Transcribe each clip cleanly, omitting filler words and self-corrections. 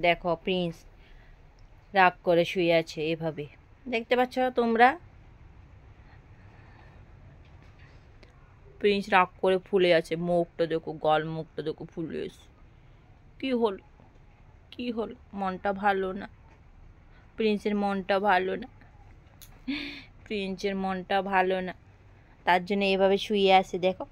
দেখো প্রিন্স রাগ করে শুয়ে আছে এভাবে, দেখতে পাচ্ছ তোমরা? প্রিন্স রাগ করে ফুলে আছে, মুখটা দেখো, গাল মুখটা দেখো ফুলে আছে। কি হলো, কি হলো? মনটা ভালো না, প্রিন্সের মনটা ভালো না, প্রিন্সের মনটা ভালো না, তার জন্য এভাবে শুয়ে আছে। দেখো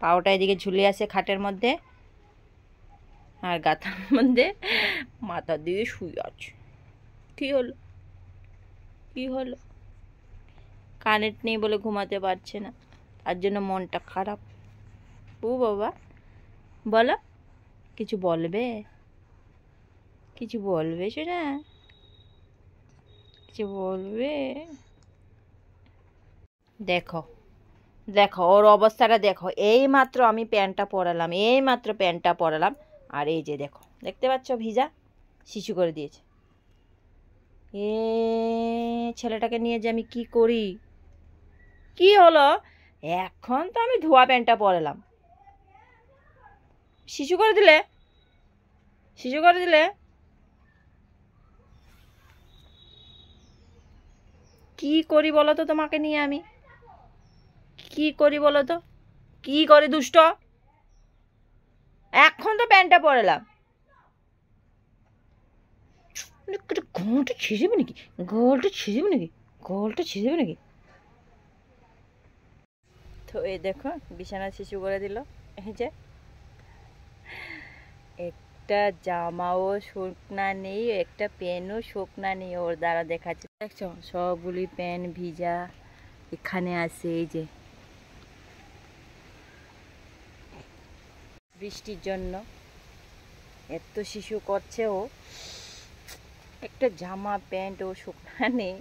পাওটা এদিকে ঝুলে আছে খাটের মধ্যে, আর গাথার মধ্যে মাথা দিয়ে শুয়ে আছে। কি হলো, কি হলো? কারেন্ট নেই বলে ঘুমাতে পারছে না, তার জন্য মনটা খারাপ। ও বাবা, বলো, কিছু বলবে? কিছু বলবে সেটা, কিছু বলবে? দেখো, দেখো ওর অবস্থাটা দেখো। এই মাত্র আমি প্যান্টটা পরালাম, এই মাত্র প্যান্টটা পরালাম, আর এই যে দেখো, দেখতে পাচ্ছ ভিজা, শিশু করে দিয়েছে। এ ছেলেটাকে নিয়ে যে আমি কি করি? কি হলো? এখন তো আমি ধোয়া প্যান্টটা পরালাম, শিশু করে দিলে, শিশু করে দিলে। কি করি বলো তো তোমাকে নিয়ে আমি? কি করি বলো তো? কি করি দুষ্ট? এখন তো প্যান্টটা পরালাম, গলটা ছিঁড়ে যাবে নাকি? গলটা ছিঁড়ে যাবে নাকি? গলটা ছিঁড়ে যাবে নাকি? তো এই দেখো বিছানা শিশু করে দিল। এই যে একটা জামাও শুকনা নেই, একটা প্যানও শুকনা নেই, ওর দ্বারা দেখাচ্ছে। দেখছো সবগুলি প্যান ভিজা এখানে আছে। এই যে বৃষ্টির জন্য এত শিশু করছে ও, একটা জামা প্যান্ট ও শুকনা নেই,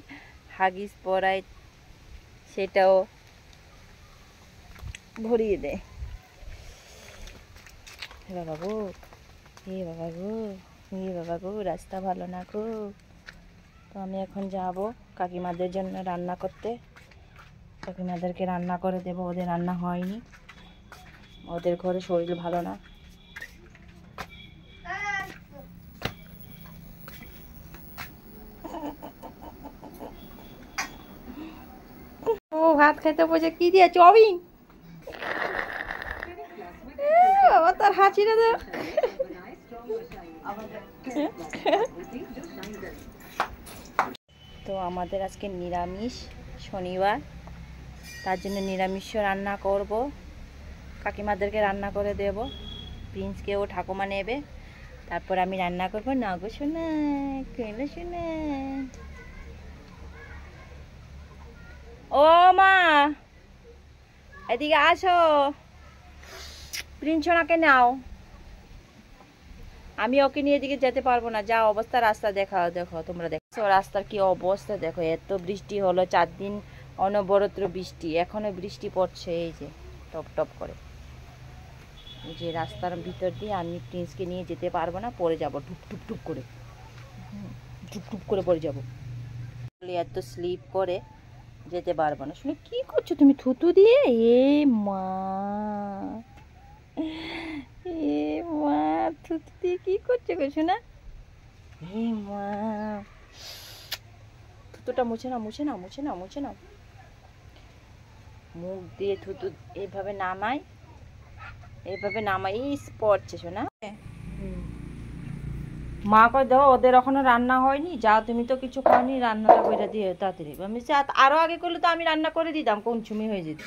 হাগিস পরায় সেটাও ভরিয়ে দেয়। বাবা গো, এ বাবা গো, এ বাবা গো, রাস্তা ভালো না গো। তো আমি এখন যাব কাকিমাদের জন্য রান্না করতে, কাকিমাদেরকে রান্না করে দেব, ওদের রান্না হয়নি, ওদের ঘরে শরীর ভালো না। ও ভাত খেতে বসে কি দিয়ে, চাউমিন? বাবা তার হাঁচিটা তো। তো আমাদের আজকে নিরামিষ, শনিবার, তার জন্য নিরামিষ রান্না করব, কাকিমাদেরকে রান্না করে দেব, প্রিন্সকে ও ঠাকুমা নেবে, তারপর আমি রান্না করবো। না গো শোনা, কেন শোনা? ও মা, এদিকে আসো, প্রিন্স সোনাকে নাও। আমি ওকে নিয়ে এদিকে যেতে পারবো না, যা অবস্থা রাস্তা দেখা, দেখো তোমরা দেখো রাস্তার কি অবস্থা দেখো। এত বৃষ্টি হলো, 4 দিন অনবরত বৃষ্টি, এখনো বৃষ্টি পড়ছে। এই যে টপ টপ করে, এই যে রাস্তার ভিতর দিয়ে আমি প্রিন্সকে নিয়ে যেতে পারবো না, পড়ে যাবো টুক টুক টুক করে, টুক টুক করে পড়ে যাবো। এত স্লিপ করে যেতে পারবো না। শুনে কি করছো তুমি থুতু দিয়ে? এ মা, এ মা, থুতু দিয়ে কি করছো গো শোনা? এ মা, থুতুটা মুছে নাও, মুছে নাও, মুছে নাও, মুছে নাও। মুখ দিয়ে থুতু এইভাবে নামাই, এইভাবে নামাই, পড়ছে শোনা। মা কয় দেখো ওদের এখনো রান্না হয়নি, যা তুমি তো কিছু খাওনি, রান্নাটা করে দিয়ে তাড়াতাড়ি। আমি আরো আগে করলে তো আমি রান্না করে দিতাম, কোন ছুমি হয়ে যেত।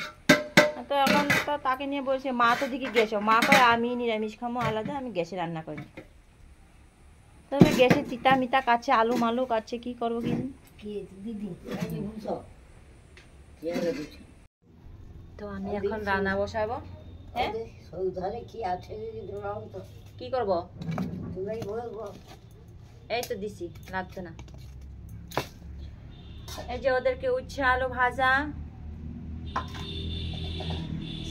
তো এখন তো তাকে নিয়ে বলছে, মা তো দিকে গেছো, মা কয় আমি নিরামিষ খামো আলাদা, আমি গ্যাসে রান্না করি। তবে গ্যাসে তিতা মিতা কাছে, আলু মালু কাছে, কি করবো কি দিদি। তো আমি এখন রান্না বসাবো। হ্যাঁ কি করবো? এই তো দিছি, লাগতো না। এই যে ওদেরকে উচ্ছে আলু ভাজা,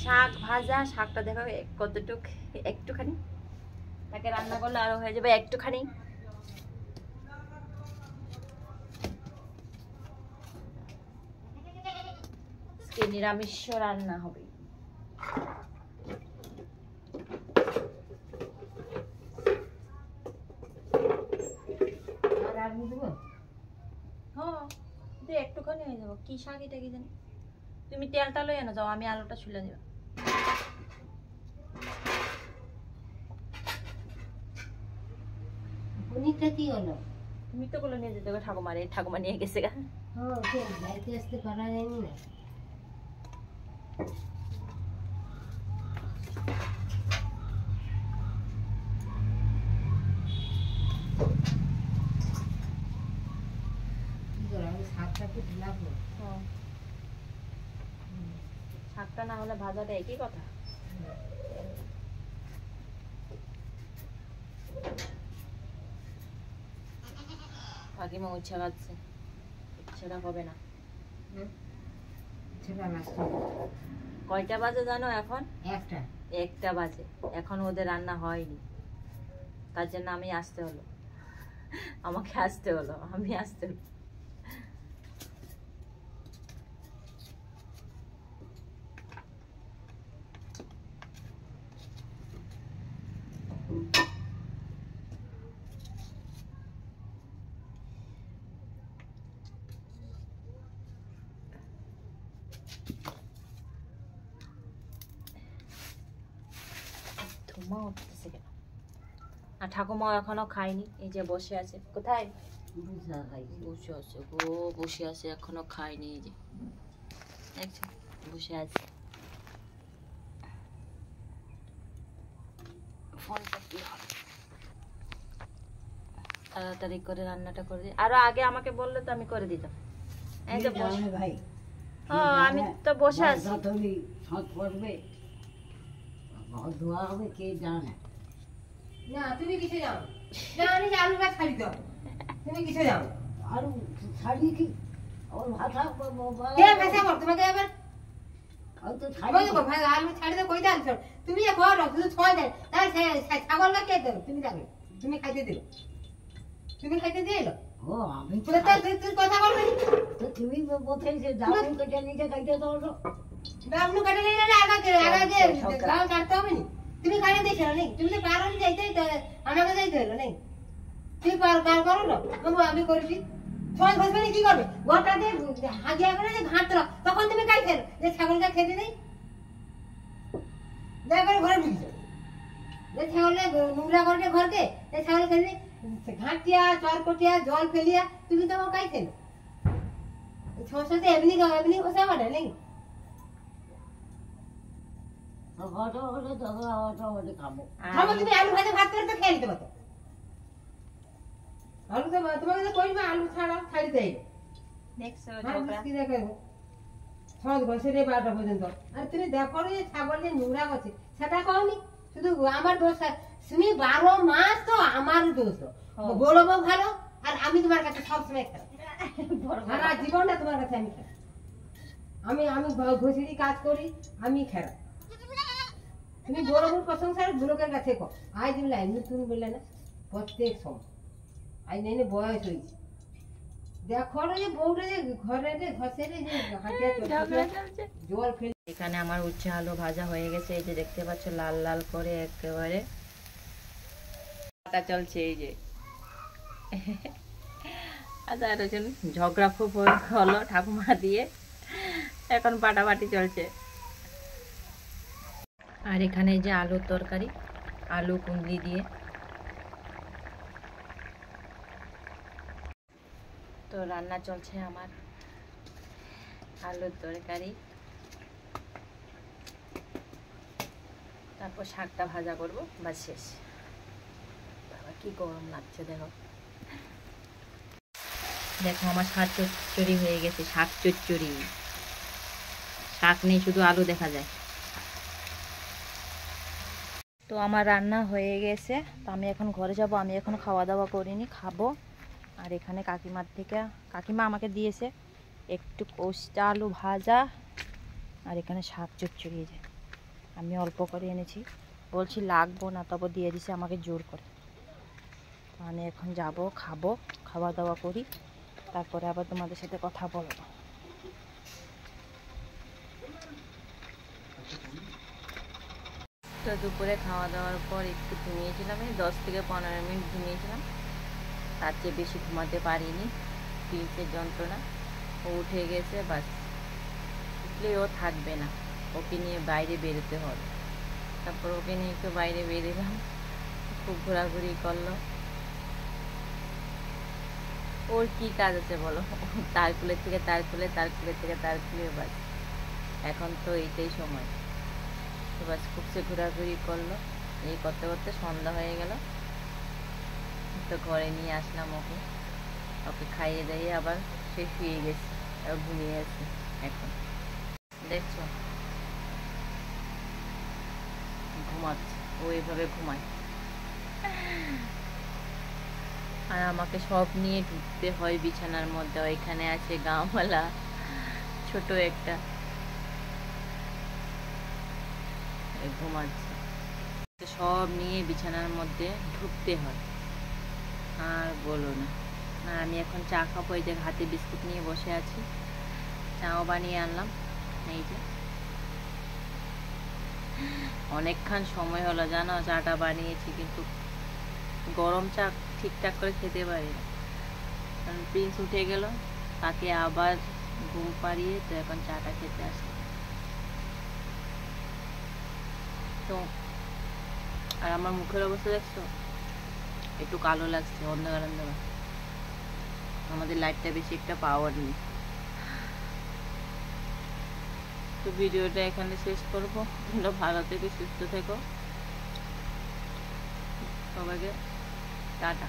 শাক ভাজা, শাকটা দেখো কতটুক, একটুখানি, তাকে রান্না করলে আরো হয়ে যাবে একটুখানি। নিরামিষ রান্না হবে। আলু দেবো? হ্যাঁ একটুখানি হয়ে যাবো। কি শাক এটা কি জানি, তুমি তেলটা লই এনে যাও, আমি আলুটা ছুলে দেবো। পনিরটা কি হলো? তুমি তো বলে নিয়ে যেতে হবে ঠাকুমার, এই ঠাকুমা নিয়ে গেছে গা। হ্যাঁ যাইতে আসতে পারা যায়নি না। আমি শাকটাকে ঢালাবো। শাকটা না হলে ভাজাটা একই কথা। কাকিমা উচ্ছা খাচ্ছে, সেটা হবে না। কয়টা বাজে জানো এখন? একটা বাজে। এখন ওদের রান্না হয়নি, তার জন্য আমি আসতে হলো, আমাকে আসতে হলো, আমি আসতে হলো। ধুমা উঠতেছে কেন? আর ঠাকুমা এখনো খায়নি, এই যে বসে আছে। কোথায় বসে আছে গো? বসে আছে, এখনো খায়নি। এই যে দেখছো বসে আছে। ফোনটা কি হবে, তাড়াতাড়ি করে রান্নাটা করে দিই। আরো আগে আমাকে বললে তো আমি করে দিতাম। এই যে ভাই, আমি তো বসে আছি। ধোয়া হবে কে জানে না। তুমি কিসে যাও? না আমি আলুটা ছাড়ি দাও। তুমি কিসে যাও? আলু ছাড়ি কি ওর ভাষা কে ভাষা বল তোমাকে এবার? আমি তো ছাড়ি দাও ভাই, আলু ছাড়ি দাও কই দাও? তুমি এ ঘর শুধু ছয় দেন। তাই ছাগলটা কে দেবে? তুমি যাবে, তুমি খাইতে দিলে, তুমি খাইতে দিলে। ও আমি তো তুই কথা বলবি তো, তুমি বলতেন যে দাম কেটে নিতে খাইতে দাও তো। দাম কেটে নিলে আগে গাল কাটতে হবে না। তুমি খাইতে দিয়েছো না? তুমি তো পারো না যাইতে, আমাকে যাইতে হলো না। তুমি গাল করো না, আমি করবি। ছয় বসবে কি করবে? ঘরটা দিয়ে হাজিয়া করে যে ঘাঁটল, তখন তুমি খাই ফেলো যে ছাগলটা খেতে নেই। দয়া করে ঘরে ঢুকছো যে ছাগলে নোংরা করে ঘরকে, যে ছাগল খেতে ঘাঁটিয়া চরকটিয়া জল ফেলিয়া তুমি তো কাই ফেলো। ছোটতে এমনি এমনি বসা মানে নেই। তুমি আলু ভাজা ভাত করে তো খেয়ে নিতে পারতো। আলু তো তোমাকে তো কইবা আলু ছাড়া ছাড়ি দেয়। সহজ বসে রে 12টা পর্যন্ত। আর তুমি দেখো যে ছাগল যে নোংরা করছে সেটা কওনি, শুধু আমার দোষ। তুমি 12 মাস তো আমার দোষ। বড় বউ ভালো, আর আমি তোমার কাছে সবসময় খারাপ। সারা জীবনটা তোমার কাছে আমি খারাপ। আমি ঘষিরি কাজ করি, আমি খারাপ। তুমি বড় বউর প্রশংসার লোকের কাছে কো। আজ তুমি লাইন তুমি বললে না প্রত্যেক সময়। আজ নেই বয়স হয়েছে, দেখো যে বউটা যে ঘরে যে ঘষে যে হাতিয়া জল ফেলে। এখানে আমার উচ্ছে আলু ভাজা হয়ে গেছে, এই যে দেখতে পাচ্ছ লাল লাল করে একেবারে চলছে। এই যে আচ্ছা, ঝগড়া খুব হলো ঠাকুমা দিয়ে, এখন পাটাপাটি চলছে। আর এখানে যে আলুর তরকারি, আলু কুঁদলি দিয়ে। তো রান্না চলছে আমার আলুর তরকারি, তারপর শাকটা ভাজা করবো, বাস শেষ। বাবা কি গরম লাগছে, দেখো দেখো আমার শাক চচ্চড়ি হয়ে গেছে। শাক চচ্চড়ি, শাক নেই, শুধু আলু দেখা যায়। তো আমার রান্না হয়ে গেছে, তো আমি এখন ঘরে যাব। আমি এখন খাওয়া দাওয়া করিনি, খাবো। আর এখানে কাকিমা আমাকে দিয়েছে একটু কোষ্টা আলু ভাজা, আর এখানে শাক চচ্চড়ি। যে আমি অল্প করে এনেছি, বলছি লাগবো না, তবে দিয়ে দিছে আমাকে জোর করে। তো আমি এখন যাব, খাবো, খাওয়া দাওয়া করি, তারপরে আবার তোমাদের সাথে কথা বলবো। তো দুপুরে খাওয়া দাওয়ার পর একটু ঘুমিয়েছিলাম, এই 10 থেকে 15 মিনিট ঘুমিয়েছিলাম। তার চেয়ে বেশি ঘুমাতে পারিনি, প্রিন্সের যন্ত্রণা। ও উঠে গেছে, বাস উঠলে ও থাকবে না, ওকে নিয়ে বাইরে বেরোতে হবে। তারপর ওকে নিয়ে একটু বাইরে বেরোলাম, খুব ঘোরাঘুরি করলো। ওর কি কাজ আছে বলো, তার কুলের থেকে তার কুলে, তার কুলের থেকে তার কুলে, বাস এখন তো এইটাই সময়। তো বাস খুব সে ঘোরাঘুরি করলো, এই করতে করতে সন্ধ্যা হয়ে গেল। তো ঘরে নিয়ে আসলাম ওকে, ওকে খাইয়ে দাইয়ে আবার সে শুয়ে গেছে, ঘুমিয়ে আছে এখন, দেখছো ঘুমাচ্ছে, ও এইভাবে ঘুমায়। আর আমাকে সব নিয়ে ঢুকতে হয় বিছানার মধ্যে। ওইখানে আছে গাঁওয়ালা ছোট একটা, ঘুমাচ্ছে, সব নিয়ে বিছানার মধ্যে ঢুকতে হয়। আর বলো না। আর আমি এখন চা খাবো, এই যে হাতে বিস্কুট নিয়ে বসে আছি, চাও বানিয়ে আনলাম। এই যে অনেকক্ষণ সময় হলো জানো চাটা বানিয়েছি, কিন্তু গরম চা ঠিকঠাক করে খেতে পারি না, কারণ প্রিন্স উঠে গেল, তাকে আবার ঘুম পাড়িয়ে তো এখন চাটা খেতে আসি। তো আর আমার মুখের অবস্থা দেখছো, একটু কালো লাগছে, অন্ধকার অন্ধকার। আমাদের লাইটটা বেশি একটা পাওয়ার নেই। তো ভিডিওটা এখানে শেষ করবো। তোমরা ভালো থেকে সুস্থ থেকো, সবাইকে টাটা।